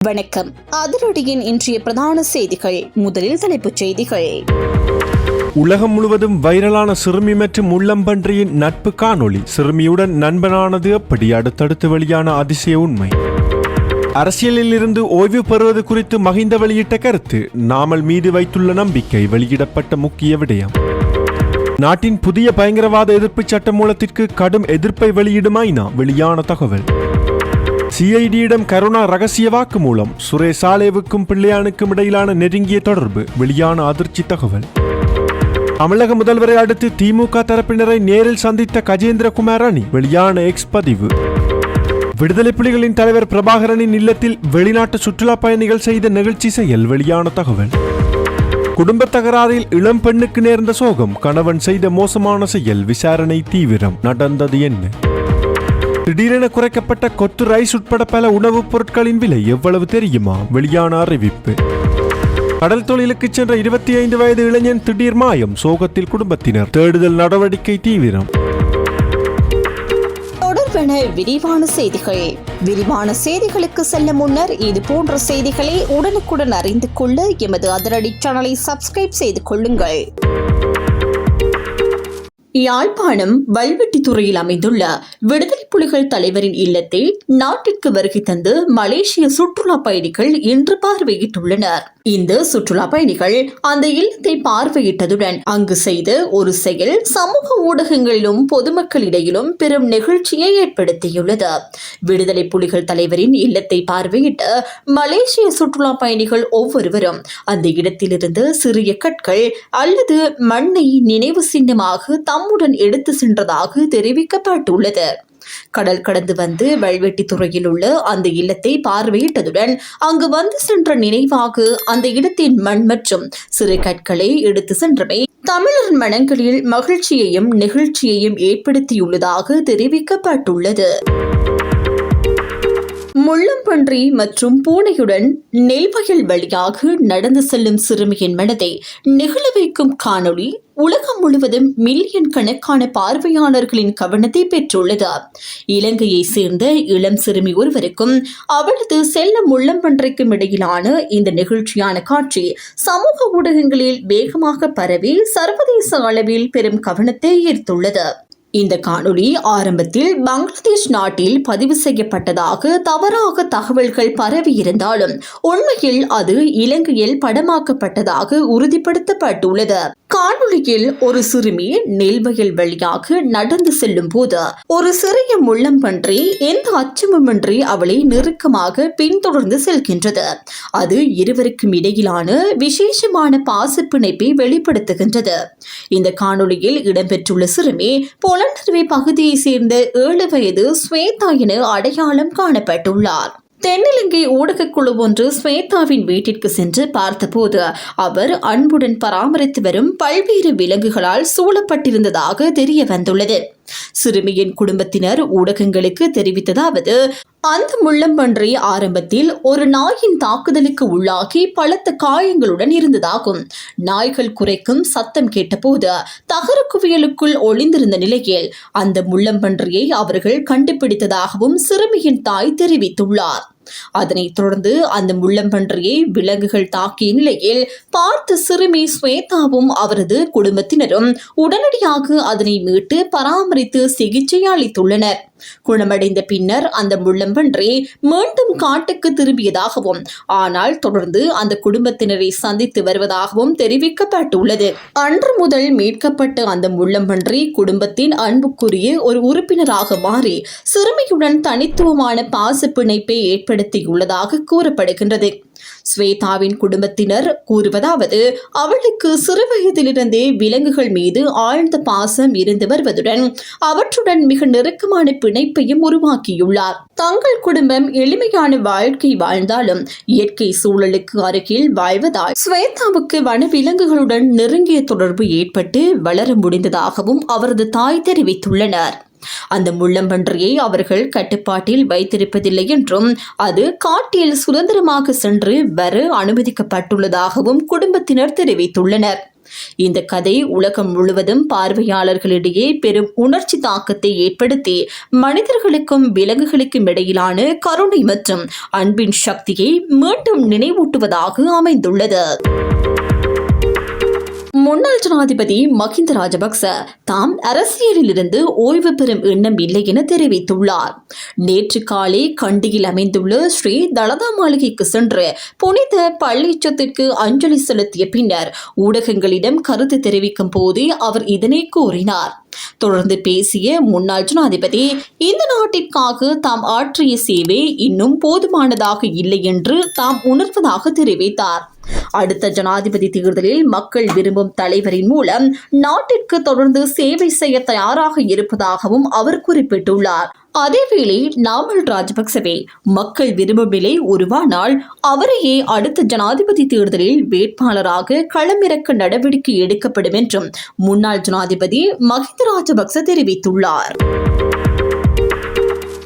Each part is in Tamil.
வணக்கம். அதிரடியின் இன்றைய பிரதான செய்திகள். முதலில் தலைப்புச் செய்திகள். உலகம் முழுவதும் வைரலான சிறுமி மற்றும் முள்ளம்பன்றியின் நட்பு காணொளி. சிறுமியுடன் நண்பனானது அப்படி அடுத்தடுத்து வெளியான அதிசய உண்மை. அரசியலில் இருந்து ஓய்வு பெறுவது குறித்து மஹிந்த வெளியிட்ட கருத்து. நாமல் மீது வைத்துள்ள நம்பிக்கை வெளியிடப்பட்ட முக்கிய விடயம். நாட்டின் புதிய பயங்கரவாத எதிர்ப்பு சட்டமூலத்திற்கு கடும் எதிர்ப்பை வெளியிடும் ஐநா வெளியான தகவல். சிஐடியிடம் கருணா ரகசிய வாக்குமூலம். சுரேஷ் சாலேவுக்கும் பிள்ளையானுக்கும் இடையிலான நெருங்கிய தொடர்பு வெளியான அதிர்ச்சி தகவல். தமிழக முதல்வரை அடுத்து திமுக தரப்பினரை நேரில் சந்தித்த கஜேந்திரகுமார் அணி வெளியான எக்ஸ் பதிவு. விடுதலை புலிகளின் தலைவர் பிரபாகரனின் இல்லத்தில் வெளிநாட்டு சுற்றுலா பயணிகள் செய்த நிகழ்ச்சி செயல் வெளியான தகவல். குடும்ப தகராறில் இளம் பெண்ணுக்கு நேர்ந்த சோகம். கணவன் செய்த மோசமான செயல். விசாரணை தீவிரம். நடந்தது என்ன? திடீரென குறைக்கப்பட்ட கொத்து ரைஸ் உட்பட பல உணவுப் பொருட்களின் விலை எவ்வளவு தெரியுமா? வெளியான அறிவிப்பு. கடல் தொழிலுக்கு சென்ற 25 வயது இளைஞன் திடீர் மாயம். சோகத்தில் குடும்பத்தினர். தேடுதல் நடவடிக்கை தீவிரம். தொடர்பான விரிவான செய்திகள். விரிவான செய்திகளுக்கு செல்ல முன்னர் இது போன்ற செய்திகளை உடனுக்குடன் அறிந்து கொள்ள எமது அதிரடி சேனலை சப்ஸ்கிரைப் செய்து கொள்ளுங்கள். யாழ்ப்பாணம் வல்வெட்டித்துறையில் அமைந்துள்ள விடுதலை புலிகள் தலைவரின் இல்லத்தில் நாட்டிற்கு வருகை தந்து மலேசிய சுற்றுலா பயணிகள் இன்று பார்வையிட்டுள்ளனர். இந்த சுற்றுலா பயணிகள் அந்த இல்லத்தை பார்வையிட்டதுடன் அங்கு செய்த ஒரு செயல் சமூக ஊடகங்களிலும் பொதுமக்களிடையிலும் பெரும் நிகழ்ச்சியை ஏற்படுத்தியுள்ளது. விடுதலை புலிகள் தலைவரின் இல்லத்தை பார்வையிட்ட மலேசிய சுற்றுலா பயணிகள் ஒவ்வொருவரும் அந்த இடத்திலிருந்து சிறிய கற்கள் அல்லது மண்ணை நினைவு சின்னமாக தம்முடன் எடுத்து சென்றதாக தெரிவிக்கப்பட்டுள்ளது. கடல் கடந்து வந்து வல்வெட்டித்துறையில் உள்ள அந்த இல்லத்தை பார்வையிட்டதுடன் அங்கு வந்து சென்ற நினைவாக அந்த இடத்தின் மண் மற்றும் சிறு கற்களை எடுத்து சென்றமை தமிழர் மனங்களில் மகிழ்ச்சியையும் நெகிழ்ச்சியையும் ஏற்படுத்தியுள்ளதாக தெரிவிக்கப்பட்டுள்ளது. முள்ளம்பன்றி மற்றும் பூனையுடன் நெல்வயல் வழியாக நடந்து செல்லும் சிறுமியின் மனதை நெகிழ வைக்கும் காணொளி உலகம் முழுவதும் மில்லியன் கணக்கான பார்வையாளர்களின் கவனத்தை பெற்றுள்ளது. இலங்கையை சேர்ந்த இளம் சிறுமி ஒருவருக்கும் அவளது செல்ல முள்ளம்பன்றிக்கும் இடையிலான இந்த நிகழ்ச்சியான காட்சி சமூக ஊடகங்களில் வேகமாக பரவி சர்வதேச அளவில் பெரும் கவனத்தை ஈர்த்துள்ளது. இந்த காணொளி ஆரம்பத்தில் பங்களாதேஷ் நாட்டில் பதிவு செய்யப்பட்டதாக தவறாக தகவல்கள் பரவியிருந்தாலும் உண்மையில் அது இலங்கையில் படமாக்கப்பட்டதாக உறுதிப்படுத்தப்பட்டுள்ளது. காணொளியில் ஒரு சிறுமி நெல்வயல் வழியாக நடந்து செல்லும் போது ஒரு சிறிய முள்ளம்பன்றி எந்த அச்சமுமின்றி அவளை நெருக்கமாக பின்தொடர்ந்து செல்கின்றது. அது இருவருக்கும் இடையிலான விசேஷமான பாசப்பிணைப்பை வெளிப்படுத்துகின்றது. இந்த காணொளியில் இடம்பெற்றுள்ள சிறுமி பொலனறுவை பகுதியை சேர்ந்த 7 வயது ஸ்வேதா என அடையாளம் காணப்பட்டுள்ளார். தென்னிலங்கை ஊடகக்குழு ஒன்று ஸ்வேதாவின் வீட்டிற்கு சென்று பார்த்தபோது அவர் அன்புடன் பராமரித்து வரும் பல்வேறு விலங்குகளால் சூழப்பட்டிருந்ததாக தெரிய வந்துள்ளது. சிறுமியின் குடும்பத்தினர் ஊடகங்களுக்கு தெரிவித்ததாவது, அந்த முள்ளம்பன்றி ஆரம்பத்தில் ஒரு நாயின் தாக்குதலுக்கு உள்ளாகி பலத்த காயங்களுடன் இருந்ததாகும். நாய்கள் குரைக்கும் சத்தம் கேட்டபோது தகர குவியலுக்குள் ஒளிந்திருந்த நிலையில் அந்த முள்ளம்பன்றியை அவர்கள் கண்டுபிடித்ததாகவும் சிறுமியின் தாய் தெரிவித்துள்ளார். அதனைத் தொடர்ந்து அந்த முள்ளம்பன்றியை விலங்குகள் தாக்கிய நிலையில் பார்த்த சிறுமி ஸ்வேதாவும் அவரது குடும்பத்தினரும் உடனடியாக அதனை மீட்டு பராமரித்து சிகிச்சை அளித்துள்ளனர். குணமடைந்த பின்னர் அந்த முள்ளம்பன்றி மீண்டும் காட்டுக்கு திரும்பியதாகவும் ஆனால் தொடர்ந்து அந்த குடும்பத்தினரை சந்தித்து வருவதாகவும் தெரிவிக்கப்பட்டுள்ளது. அன்று முதல் மீட்கப்பட்ட அந்த முள்ளம்பன்றி குடும்பத்தின் அன்புக்குரிய ஒரு உறுப்பினராக மாறி சிறுமியுடன் தனித்துவமான பாச பிணைப்பை ஏற்படுத்தியுள்ளதாக கூறப்படுகின்றது. ஸ்வேதாவின் குடும்பத்தினர் கூறுவதாவது, அவளுக்கு சிறுவயதிலிருந்தே விலங்குகள் மீது ஆழ்ந்த பாசம் இருந்து வருவதுடன் அவற்றுடன் மிக நெருக்கமான பிணைப்பையும் உருவாக்கியுள்ளார். தங்கள் குடும்பம் எளிமையான வாழ்க்கை வாழ்ந்தாலும் இயற்கை சூழலுக்கு அருகில் வாழ்வதால் ஸ்வேதாவுக்கு வனவிலங்குகளுடன் நெருங்கிய தொடர்பு ஏற்பட்டு வளர முடிந்ததாகவும் அவரது தாய் தெரிவித்துள்ளனர். அந்த முள்ளம்பன்றியை அவர்கள் கட்டுப்பாட்டில் வைத்திருப்பதில்லை என்றும் அது காட்டில் சுதந்திரமாக சென்று வர அனுமதிக்கப்பட்டுள்ளதாகவும் குடும்பத்தினர் தெரிவித்துள்ளனர். இந்த கதை உலகம் முழுவதும் பார்வையாளர்களிடையே பெரும் உணர்ச்சி தாக்கத்தை ஏற்படுத்தி மனிதர்களுக்கும் விலங்குகளுக்கும் இடையிலான கருணை மற்றும் அன்பின் சக்தியை மீண்டும் நினைவூட்டுவதாக அமைந்துள்ளது. முன்னாள் ஜனாதிபதி மஹிந்த ராஜபக்ச தாம் அரசியலில் இருந்து ஓய்வு பெறும் எண்ணம் இல்லை என தெரிவித்துள்ளார். நேற்று காலை கண்டியில் அமைந்துள்ள ஸ்ரீ தலதா மாளிகைக்கு சென்று புனித பள்ளீச்சத்திற்கு அஞ்சலி செலுத்திய பின்னர் ஊடகங்களிடம் கருத்து தெரிவிக்கும் போதே அவர் இதனை கூறினார். தொடர்ந்து பேசிய முன்னாள் ஜனாதிபதி இந்த நாட்டிற்காக தாம் ஆற்றிய சேவை இன்னும் போதுமானதாக இல்லை என்று தாம் உணர்வதாக தெரிவித்தார். அடுத்த ஜனாதிபதி தேர்தலில் மக்கள் விரும்பும் தலைவரின் மூலம் நாட்டிற்கு தொடர்ந்து சேவை செய்ய தயாராக இருப்பதாகவும் அவர் குறிப்பிட்டுள்ளார். அதேவேளை நாமல் ராஜபக்சவே மக்கள் விரும்பும் நிலை உருவானால் அவரையே அடுத்த ஜனாதிபதி தேர்தலில் வேட்பாளராக களமிறக்க நடவடிக்கை எடுக்கப்படும் என்றும் முன்னாள் ஜனாதிபதி மஹிந்த ராஜபக்ச தெரிவித்துள்ளார்.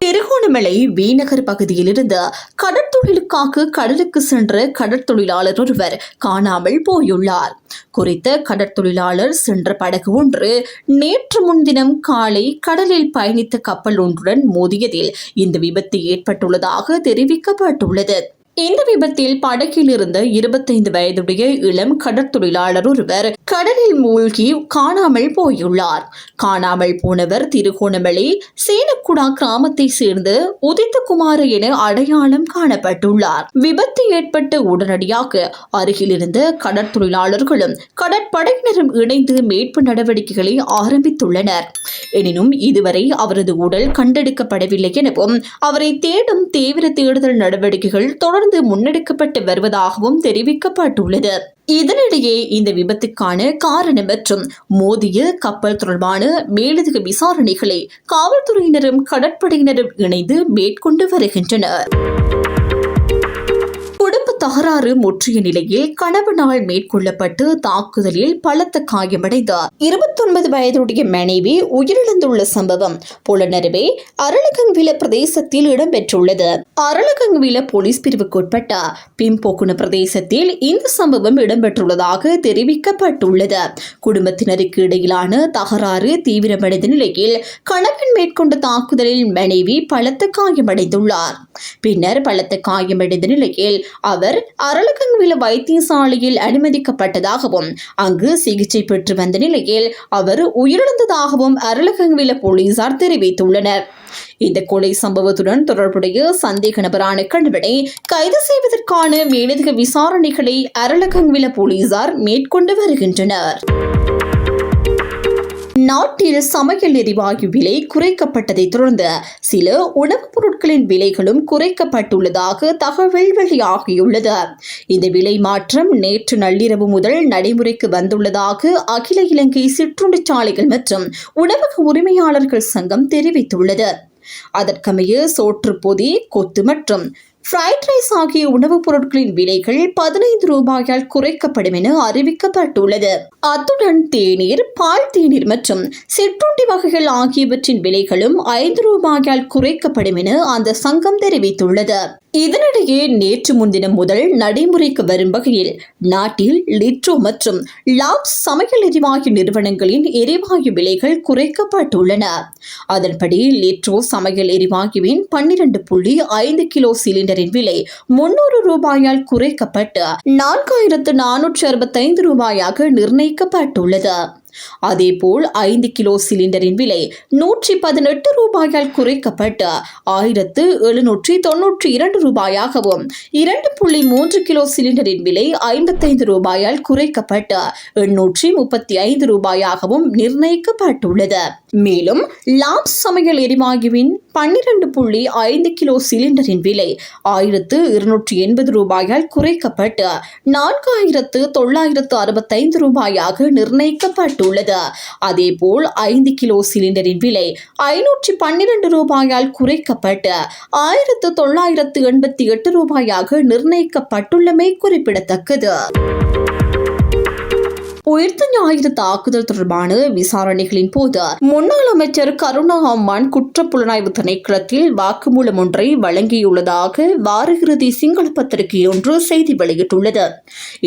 திருகோணமலை வீநகர் பகுதியிலிருந்து கடற்தொழிலுக்காக கடலுக்கு சென்ற கடற்தொழிலாளர் ஒருவர் காணாமல் போயுள்ளார். குறித்த கடற்தொழிலாளர் சென்ற படகு ஒன்று நேற்று முன்தினம் காலை கடலில் பயணித்த கப்பல் ஒன்றுடன் மோதியதில் இந்த விபத்து ஏற்பட்டுள்ளதாக தெரிவிக்கப்பட்டுள்ளது. இந்த விபத்தில் படகில் இருந்த 25 வயதுடைய இளம் கடற்தொழிலாளர் ஒருவர் கடலில் மூழ்கி காணாமல் போயுள்ளார். காணாமல் போனவர் திருகோணமலை சேனக்குடா கிராமத்தை சேர்ந்த உதித்தகுமார என அடையாளம் காணப்பட்டுள்ளார். விபத்து ஏற்பட்ட உடனடியாக அருகில் இருந்த கடற்தொழிலாளர்களும் கடற்படையினரும் இணைந்து மீட்பு நடவடிக்கைகளை ஆரம்பித்துள்ளனர். எனினும் இதுவரை அவரது உடல் கண்டெடுக்கப்படவில்லை எனவும் அவரை தேடும் தீவிர தேடுதல் நடவடிக்கைகள் தொடர்ந்து முன்னெடுக்கப்பட்டு வருவதாகவும் தெரிவிக்கப்பட்டுள்ளது. இதனிடையே இந்த விபத்துக்கான காரணம் மற்றும் மோதிய கப்பல் தொடர்பான மேலதிக விசாரணைகளை காவல்துறையினரும் கடற்படையினரும் இணைந்து மேற்கொண்டு வருகின்றனர். தகராறு முற்றிய நிலையில் கணவனால் மேற்கொள்ளப்பட்டு தாக்குதலில் பலத்த காயமடைந்த 29 வயதுடைய மனைவி உயிரிழந்துள்ள சம்பவம் புலனறுவே அரளகங்வில பிரதேசத்தில் இடம்பெற்றுள்ளது. அரளகங்வில போலீஸ் பிரிவுக்குட்பட்ட பிம்போக்குன பிரதேசத்தில் இந்த சம்பவம் இடம்பெற்றுள்ளதாக தெரிவிக்கப்பட்டுள்ளது. குடும்பத்தினருக்கு இடையிலான தகராறு தீவிரமடைந்த நிலையில் கணவன் மேற்கொண்ட தாக்குதலில் மனைவி பலத்த காயமடைந்துள்ளார். பின்னர் பலத்த காயமடைந்த நிலையில் அவர் அரளகங்வில வைத்தியசாலையில் அனுமதிக்கப்பட்டதாகவும் அங்கு சிகிச்சை பெற்று வந்த நிலையில் அவர் உயிரிழந்ததாகவும் அரளகங்வில போலீசார் தெரிவித்துள்ளனர். இந்த கொலை சம்பவத்துடன் தொடர்புடைய சந்தேக நபரான கணவனை கைது செய்வதற்கான மேலதிக விசாரணைகளை அரளகங்வில போலீசார் மேற்கொண்டு வருகின்றனர். நாட்டில் சமையல் எரிவாயு விலை குறைக்கப்பட்டதை தொடர்ந்து சில உணவுப் பொருட்களின் விலைகளும் குறைக்கப்பட்டுள்ளதாக தகவல் வெளியாகியுள்ளது. இந்த விலை மாற்றம் நேற்று நள்ளிரவு முதல் நடைமுறைக்கு வந்துள்ளதாக அகில இலங்கை சிற்றுண்டிச்சாலைகள் மற்றும் உணவக உரிமையாளர்கள் சங்கம் தெரிவித்துள்ளது. அதற்கமைய சோற்றுப்பொதி, கொத்து மற்றும் ஃப்ரைட் ரைஸ் ஆகிய உணவுப் பொருட்களின் விலைகள் 15 ரூபாயால் குறைக்கப்படும் என அறிவிக்கப்பட்டுள்ளது. அத்துடன் தேநீர், பால் தேநீர் மற்றும் சிற்றுண்டி வகைகள் ஆகியவற்றின் விலைகளும் 5 ரூபாயால் குறைக்கப்படும் என அந்த சங்கம் தெரிவித்துள்ளது. இதனிடையே நேற்று முன்தினம் முதல் நடைமுறைக்கு வரும் வகையில் நாட்டில் லிட்ரோ மற்றும் லாப்ஸ் சமையல் எரிவாயு நிறுவனங்களின் எரிவாயு விலைகள் குறைக்கப்பட்டுள்ளன. அதன்படி லிட்ரோ சமையல் எரிவாயுவின் 12.5 கிலோ சிலிண்டரின் விலை 300 ரூபாயால் குறைக்கப்பட்டு 4465 ரூபாயாக நிர்ணயிக்கப்பட்டுள்ளது. அதேபோல் 5 கிலோ சிலிண்டரின் விலை 118 ரூபாயால் குறைக்கப்பட்டு 1792 ரூபாயாகவும் 2.3 கிலோ சிலிண்டரின் விலை 55 ரூபாயால் குறைக்கப்பட்டு 835 ரூபாயாகவும் நிர்ணயிக்கப்பட்டுள்ளது. மேலும் லாப்ஸ் சமையல் எரிவாயுவின் 12.5 கிலோ சிலிண்டரின் விலை 1280 ரூபாயால் குறைக்கப்பட்டு 4965 ரூபாயாக நிர்ணயிக்கப்பட்டுள்ளது. அதேபோல் 5 கிலோ சிலிண்டரின் விலை 512 ரூபாயால் குறைக்கப்பட்டு 1988 ரூபாயாக நிர்ணயிக்கப்பட்டுள்ளமை குறிப்பிடத்தக்கது. உயிர்த்த ஞாயிறு தாக்குதல் தொடர்பான விசாரணைகளின் போது முன்னாள் அமைச்சர் கருணா அம்மான் குற்றப்புலனாய்வு திணைக்களத்தில் வாக்குமூலம் ஒன்றை வழங்கியுள்ளதாக வார இறுதி சிங்கள பத்திரிகை ஒன்று செய்தி வெளியிட்டுள்ளது.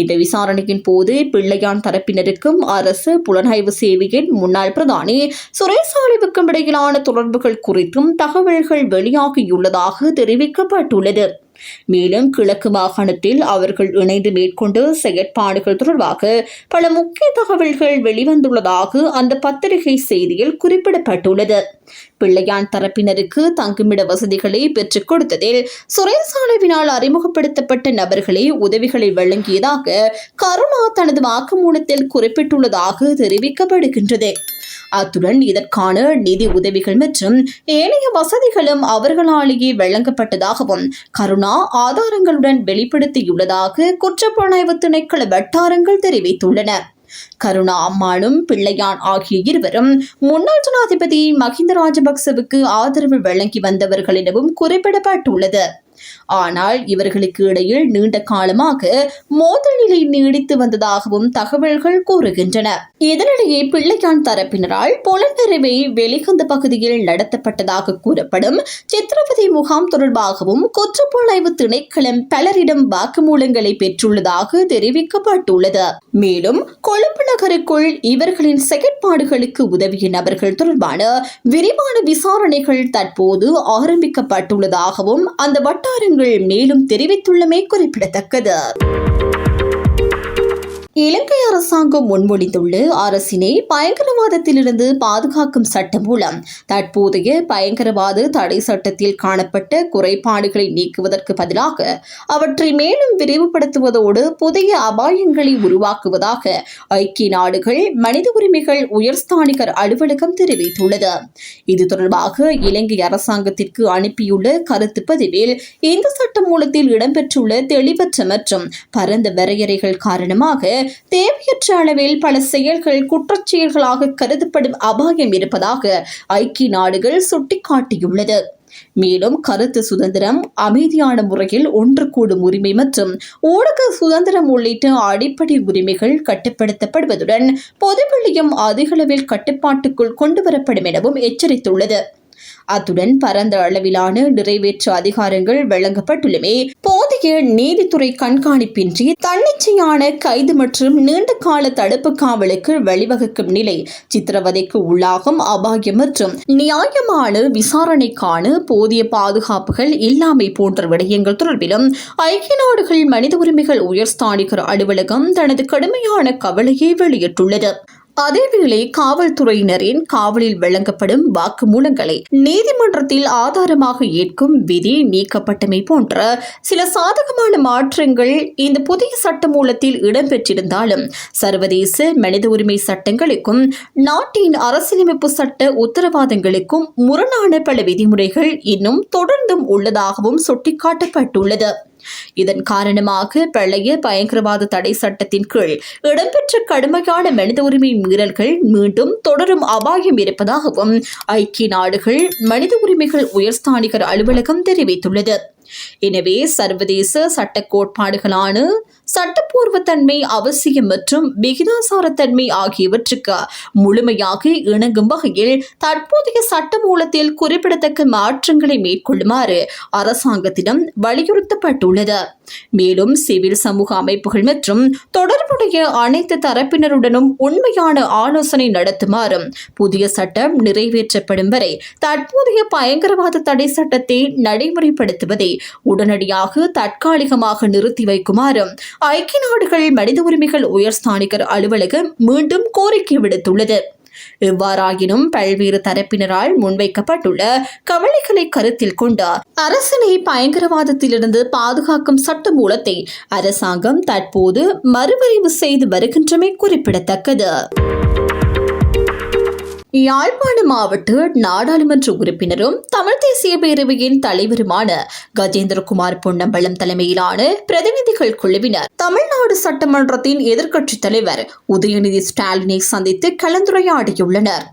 இந்த விசாரணையின் போது பிள்ளையான் தரப்பினருக்கும் அரசு புலனாய்வு சேவையின் முன்னாள் பிரதானி சுரேசாலிவுக்கும் இடையிலான தொடர்புகள் குறித்தும் தகவல்கள் வெளியாகியுள்ளதாக தெரிவிக்கப்பட்டுள்ளது. மேலும் கிழக்கு மாகாணத்தில் அவர்கள் இணைந்து மேற்கொண்ட செயற்பாடுகள் தொடர்பாக பல முக்கிய தகவல்கள் வெளிவந்துள்ளதாக அந்த பத்திரிகை செய்தியில் குறிப்பிடப்பட்டுள்ளது. பிள்ளையான் தரப்பினருக்கு தங்குமிட வசதிகளை பெற்றுக் கொடுத்ததில் சுரேசாலைவினால் அறிமுகப்படுத்தப்பட்ட நபர்களே உதவிகளை வழங்கியதாக கருணா தனது வாக்குமூலத்தில் குறிப்பிட்டுள்ளதாக தெரிவிக்கப்படுகின்றது. அத்துடன் இதற்கான நிதி உதவிகள் மற்றும் ஏனைய வசதிகளும் அவர்களாலேயே வழங்கப்பட்டதாகவும் கருணா ஆதாரங்களுடன் வெளிப்படுத்தியுள்ளதாக குற்றப்புலனாய்வு திணைக்கள வட்டாரங்கள் தெரிவித்துள்ளன. கருணா அம்மானும் பிள்ளையான் ஆகிய இருவரும் முன்னாள் ஜனாதிபதி மஹிந்த ராஜபக்சவுக்கு ஆதரவு வழங்கி வந்தவர்கள் எனவும் குறிப்பிடப்பட்டுள்ளது. ஆனால் இவர்களுக்கு இடையில் நீண்ட காலமாக மோதல் நிலை நீடித்து வந்ததாகவும் தகவல்கள் கூறுகின்றன. இதனிடையே பிள்ளையான் தரப்பினரால் புலனறிவை வெளிகந்த பகுதியில் நடத்தப்பட்டதாக கூறப்படும் சித்திரவதை முகாம் தொடர்பாகவும் குற்றப்புலனாய்வு திணைக்களம் பலரிடம் வாக்குமூலங்களை பெற்றுள்ளதாக தெரிவிக்கப்பட்டுள்ளது. மேலும் கொழும்பு நகருக்குள் இவர்களின் செயற்பாடுகளுக்கு உதவிய நபர்கள் தொடர்பான விரிவான விசாரணைகள் தற்போது ஆரம்பிக்கப்பட்டுள்ளதாகவும் அந்த வட்டாரங்கள் மேலும் தெரிவித்துள்ளமை குறிப்பிடத்தக்கது. இலங்கை அரசாங்கம் முன்மொழிந்துள்ள அரசினை பயங்கரவாதத்திலிருந்து பாதுகாக்கும் சட்டம் மூலம் தற்போதைய பயங்கரவாத தடை சட்டத்தில் காணப்பட்ட குறைபாடுகளை நீக்குவதற்கு பதிலாக அவற்றை மேலும் விரிவுபடுத்துவதோடு புதிய அபாயங்களை உருவாக்குவதாக ஐக்கிய நாடுகள் மனித உரிமைகள் உயர்ஸ்தானிகர் அலுவலகம் தெரிவித்துள்ளது. இது தொடர்பாக இலங்கை அரசாங்கத்திற்கு அனுப்பியுள்ள கருத்து பதிவில் இந்த சட்ட மூலத்தில் இடம்பெற்றுள்ள தெளிவற்ற மற்றும் பரந்த வரையறைகள் காரணமாக தேவையற்ற அளவில் பல செயல்கள் குற்றச்செயல்களாக கருதப்படும் அபாயம் இருப்பதாக ஐக்கிய நாடுகள் சுட்டிக்காட்டியுள்ளது. மேலும் கருத்து சுதந்திரம், அமைதியான முறையில் ஒன்று கூடும் உரிமை மற்றும் ஊடக சுதந்திரம் உள்ளிட்ட அடிப்படை உரிமைகள் கட்டுப்படுத்தப்படுவதுடன் பொதுவெளியும் அதிகளவில் கட்டுப்பாட்டுக்குள் கொண்டுவரப்படும் எனவும் எச்சரித்துள்ளது. அத்துடன் பரந்த அளவிலான நிறைவேற்று அதிகாரங்கள் வழங்கப்பட்டுள்ளமே போதிய நீதித்துறை கண்காணிப்பின்றி தன்னிச்சையான கைது மற்றும் நீண்ட கால தடுப்பு காவலுக்கு வழிவகுக்கும் நிலை, சித்திரவதைக்கு உள்ளாகும் அபாயம் மற்றும் நியாயமான விசாரணைக்கான போதிய பாதுகாப்புகள் இல்லாமை போன்ற விடயங்கள் தொடர்பிலும் ஐக்கிய நாடுகள் மனித உரிமைகள் உயர்ஸ்தானிகர் அலுவலகம் தனது கடுமையான கவலையை வெளியிட்டுள்ளது. அதேவேளை காவல்துறையினரின் காவலில் வழங்கப்படும் வாக்குமூலங்களை நீதிமன்றத்தில் ஆதாரமாக ஏற்கும் விதி நீக்கப்பட்டமை போன்ற சில சாதகமான மாற்றங்கள் இந்த புதிய சட்டமூலத்தில் இடம்பெற்றிருந்தாலும் சர்வதேச மனித உரிமை சட்டங்களுக்கும் நாட்டின் அரசியலமைப்பு சட்ட உத்தரவாதங்களுக்கும் முரணான பல விதிமுறைகள் இன்னும் தொடர்ந்தும் உள்ளதாகவும் சுட்டிக்காட்டப்பட்டுள்ளது. இதன் காரணமாக பழைய பயங்கரவாத தடை சட்டத்தின் கீழ் இடம்பெற்ற கடுமையான மனித உரிமை மீறல்கள் மீண்டும் தொடரும் அபாயம் இருப்பதாகவும் ஐக்கிய நாடுகள் மனித உரிமைகள் உயர்ஸ்தானிகர் அலுவலகம் தெரிவித்துள்ளது. எனவே சர்வதேச சட்ட கோட்பாடுகளான சட்டப்பூர்வத்தன்மை, அவசியம் மற்றும் விகிதாசாரத்தன்மை ஆகியவற்றுக்கு முழுமையாக இணங்கும் வகையில் தற்போதைய சட்ட மூலத்தில் குறிப்பிடத்தக்க மாற்றங்களை மேற்கொள்ளுமாறு அரசாங்கத்திடம் வலியுறுத்தப்பட்டுள்ளது. மேலும் சிவில் சமூக அமைப்புகள் மற்றும் தொடர்புடைய அனைத்து தரப்பினருடனும் உண்மையான ஆலோசனை நடத்துமாறும் புதிய சட்டம் நிறைவேற்றப்படும் வரை தற்போதைய பயங்கரவாத தடை சட்டத்தை நடைமுறைப்படுத்துவதை உடனடியாக தற்காலிகமாக நிறுத்தி வைக்குமாறும் ஐக்கிய நாடுகள் மனித உரிமைகள் உயர்ஸ்தானிகர் அலுவலகம் மீண்டும் கோரிக்கை விடுத்துள்ளது. எவ்வாறாயினும் பல்வேறு தரப்பினரால் முன்வைக்கப்பட்டுள்ள கவலைகளை கருத்தில் கொண்டு அரசினை பயங்கரவாதத்திலிருந்து பாதுகாக்கும் சட்ட மூலத்தை அரசாங்கம் தற்போது மறுவரைவு செய்து வருகின்றமை குறிப்பிடத்தக்கது. யாழ்ப்பாண மாவட்ட நாடாளுமன்ற உறுப்பினரும் தமிழ் தேசிய பேரவையின் தலைவருமான கஜேந்திரகுமார் பொன்னம்பலம் தலைமையிலான பிரதிநிதிகள் குழுவினர் தமிழ்நாடு சட்டமன்றத்தின் எதிர்க்கட்சித் தலைவர் உதயநிதி ஸ்டாலினை சந்தித்து கலந்துரையாடியுள்ளனர்.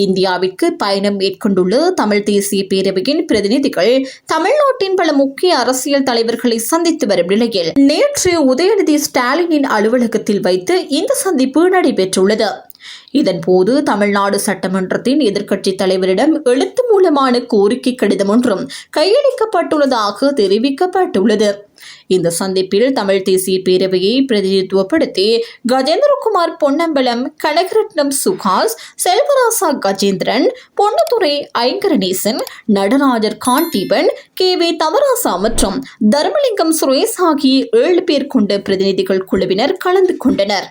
இந்தியாவிற்கு பயணம் மேற்கொண்டுள்ள தமிழ் தேசிய பேரவையின் பிரதிநிதிகள் தமிழ்நாட்டின் பல முக்கிய அரசியல் தலைவர்களை சந்தித்து வரும் நிலையில் நேற்று உதயநிதி ஸ்டாலினின் அலுவலகத்தில் வைத்து இந்த சந்திப்பு நடைபெற்றுள்ளது. இதன்போது தமிழ்நாடு சட்டமன்றத்தின் எதிர்க்கட்சித் தலைவரிடம் எழுத்து மூலமான கோரிக்கை கடிதம் ஒன்றும் கையளிக்கப்பட்டுள்ளதாக தெரிவிக்கப்பட்டுள்ளது. இந்த சந்திப்பில் தமிழ் தேசிய பேரவையை பிரதிநிதித்துவப்படுத்தி கஜேந்திரகுமார் பொன்னம்பலம், கனகரட்னம் சுகாஸ், செல்வராசா கஜேந்திரன், பொன்னுத்துறை ஐங்கரநேசன், நடராஜர் காண்டீபன், KV தவராசா மற்றும் தர்மலிங்கம் சுரேஷ் ஆகிய 7 பேர் கொண்ட பிரதிநிதிகள் குழுவினர் கலந்து கொண்டனர்.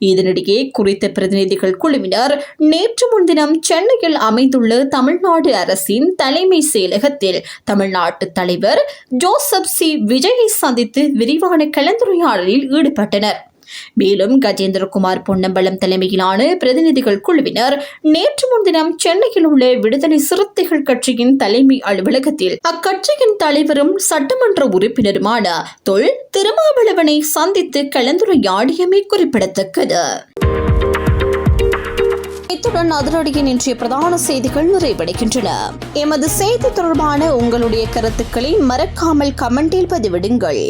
இதனிடையே குறித்த பிரதிநிதிகள் குழுவினர் நேற்று முன்தினம் சென்னையில் அமைந்துள்ள தமிழ்நாடு அரசின் தலைமை செயலகத்தில் தமிழ்நாட்டு தலைவர் ஜோசப் C. விஜயை சந்தித்து விரிவான கலந்துரையாடலில் ஈடுபட்டனர். மேலும் கஜேந்திரகுமார் பொன்னம்பலம் தலைமையிலான பிரதிநிதிகள் குழுவினர் நேற்று முன்தினம் சென்னையில் உள்ள விடுதலை சிறுத்தைகள் கட்சியின் தலைமை அலுவலகத்தில் அக்கட்சியின் தலைவரும் சட்டமன்ற உறுப்பினருமான தொல் திருமாவளவனை சந்தித்து கலந்துரையாடியமை குறிப்பிடத்தக்கது. இத்துடன் அதிரடியின் இன்றைய பிரதான செய்திகள் நிறைவடைகின்றன. எமது செய்தி தொடர்பான உங்களுடைய கருத்துக்களை மறக்காமல் கமெண்டில் பதிவிடுங்கள்.